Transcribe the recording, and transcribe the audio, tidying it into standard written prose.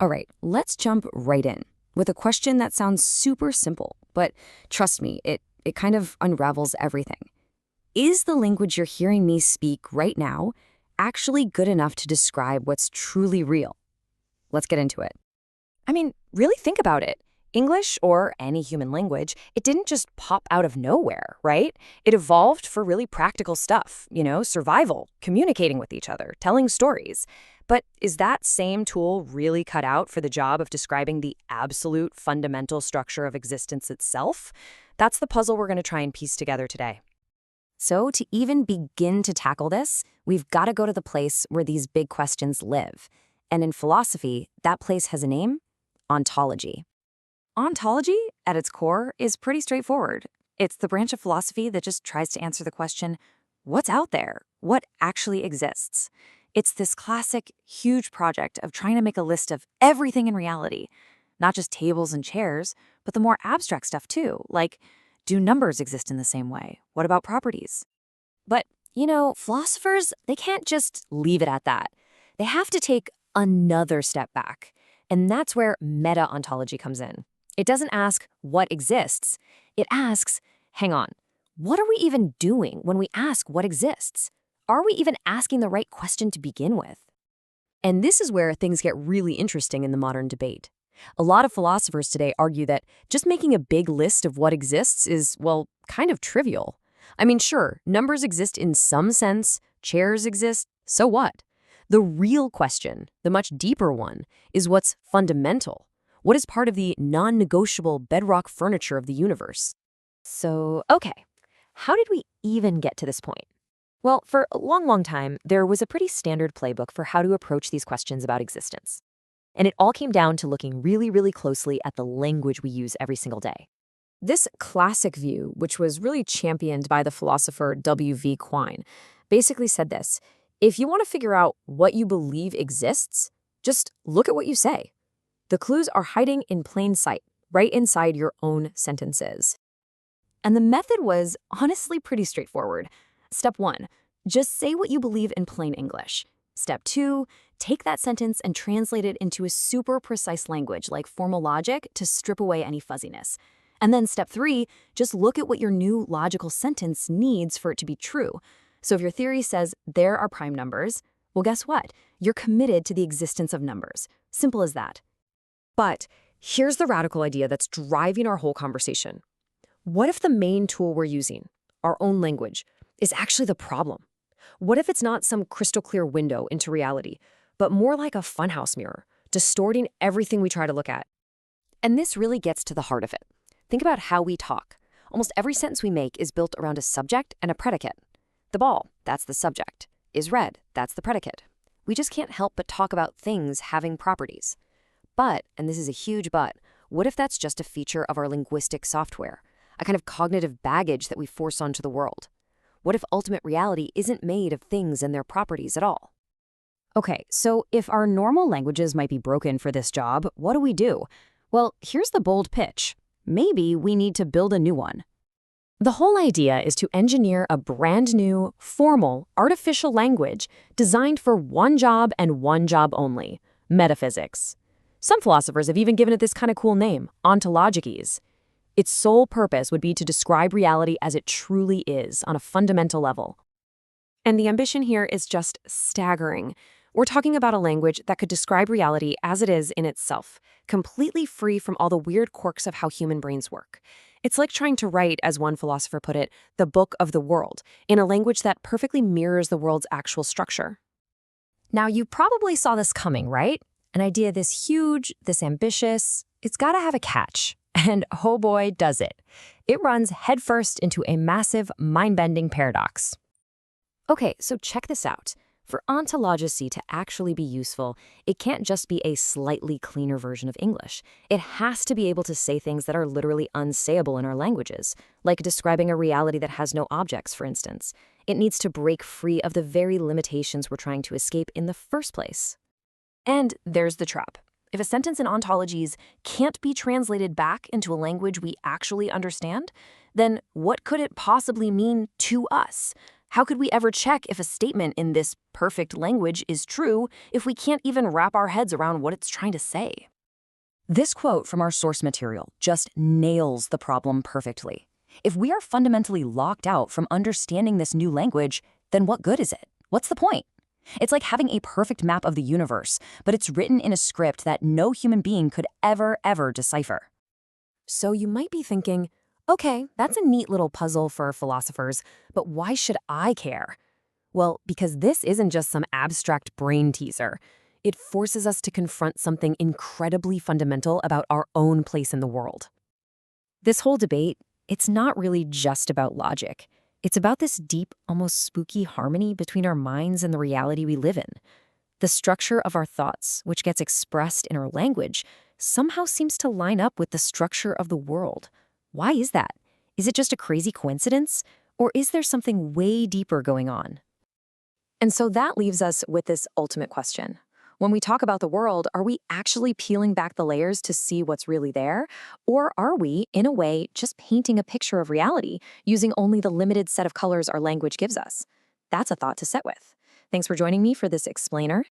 All right, let's jump right in with a question that sounds super simple, but trust me, it kind of unravels everything. Is the language you're hearing me speak right now actually good enough to describe what's truly real? Let's get into it. I mean, really think about it. English, or any human language, it didn't just pop out of nowhere, right? It evolved for really practical stuff, survival, communicating with each other, telling stories. But is that same tool really cut out for the job of describing the absolute fundamental structure of existence itself? That's the puzzle we're going to try and piece together today. So, to even begin to tackle this, we've got to go to the place where these big questions live. And in philosophy, that place has a name: ontology. Ontology, at its core, is pretty straightforward. It's the branch of philosophy that just tries to answer the question, what's out there? What actually exists? It's this classic, huge project of trying to make a list of everything in reality, not just tables and chairs, but the more abstract stuff too, like, do numbers exist in the same way? What about properties? But, philosophers, they can't just leave it at that. They have to take another step back. And that's where metaontology comes in. It doesn't ask what exists. It asks, hang on, what are we even doing when we ask what exists? Are we even asking the right question to begin with? And this is where things get really interesting in the modern debate. A lot of philosophers today argue that just making a big list of what exists is, well, kind of trivial. I mean, sure, numbers exist in some sense, chairs exist, so what? The real question, the much deeper one, is what's fundamental. What is part of the non-negotiable bedrock furniture of the universe? So, okay, how did we even get to this point? Well, for a long, long time, there was a pretty standard playbook for how to approach these questions about existence. And it all came down to looking really, really closely at the language we use every single day. This classic view, which was really championed by the philosopher W.V. Quine, basically said this: if you want to figure out what you believe exists, just look at what you say. The clues are hiding in plain sight, right inside your own sentences. And the method was honestly pretty straightforward. Step 1, just say what you believe in plain English. Step 2, take that sentence and translate it into a super precise language like formal logic to strip away any fuzziness. And then step 3, just look at what your new logical sentence needs for it to be true. So if your theory says there are prime numbers, well, guess what? You're committed to the existence of numbers. Simple as that. But here's the radical idea that's driving our whole conversation. What if the main tool we're using, our own language, is actually the problem? What if it's not some crystal clear window into reality, but more like a funhouse mirror, distorting everything we try to look at? And this really gets to the heart of it. Think about how we talk. Almost every sentence we make is built around a subject and a predicate. The ball, that's the subject, is red, that's the predicate. We just can't help but talk about things having properties. But, and this is a huge but, what if that's just a feature of our linguistic software, a kind of cognitive baggage that we force onto the world? What if ultimate reality isn't made of things and their properties at all? Okay, so if our normal languages might be broken for this job, what do? Well, here's the bold pitch. Maybe we need to build a new one. The whole idea is to engineer a brand new, formal, artificial language designed for one job and one job only: metaphysics. Some philosophers have even given it this kind of cool name, ontologese. Its sole purpose would be to describe reality as it truly is on a fundamental level. And the ambition here is just staggering. We're talking about a language that could describe reality as it is in itself, completely free from all the weird quirks of how human brains work. It's like trying to write, as one philosopher put it, the book of the world, in a language that perfectly mirrors the world's actual structure. Now, you probably saw this coming, right? An idea this huge, this ambitious, it's got to have a catch. And oh boy, does it. It runs headfirst into a massive, mind-bending paradox. Okay, so check this out. For ontologese to actually be useful, it can't just be a slightly cleaner version of English. It has to be able to say things that are literally unsayable in our languages, like describing a reality that has no objects, for instance. It needs to break free of the very limitations we're trying to escape in the first place. And there's the trap. If a sentence in ontologies can't be translated back into a language we actually understand, then what could it possibly mean to us? How could we ever check if a statement in this perfect language is true if we can't even wrap our heads around what it's trying to say? This quote from our source material just nails the problem perfectly. If we are fundamentally locked out from understanding this new language, then what good is it? What's the point? It's like having a perfect map of the universe, but it's written in a script that no human being could ever decipher. So you might be thinking, okay, that's a neat little puzzle for philosophers, but why should I care? Well, because this isn't just some abstract brain teaser. It forces us to confront something incredibly fundamental about our own place in the world. This whole debate, it's not really just about logic. It's about this deep, almost spooky harmony between our minds and the reality we live in. The structure of our thoughts, which gets expressed in our language, somehow seems to line up with the structure of the world. Why is that? Is it just a crazy coincidence? Or is there something way deeper going on? And so that leaves us with this ultimate question. When we talk about the world, are we actually peeling back the layers to see what's really there? Or are we, in a way, just painting a picture of reality using only the limited set of colors our language gives us? That's a thought to sit with. Thanks for joining me for this explainer.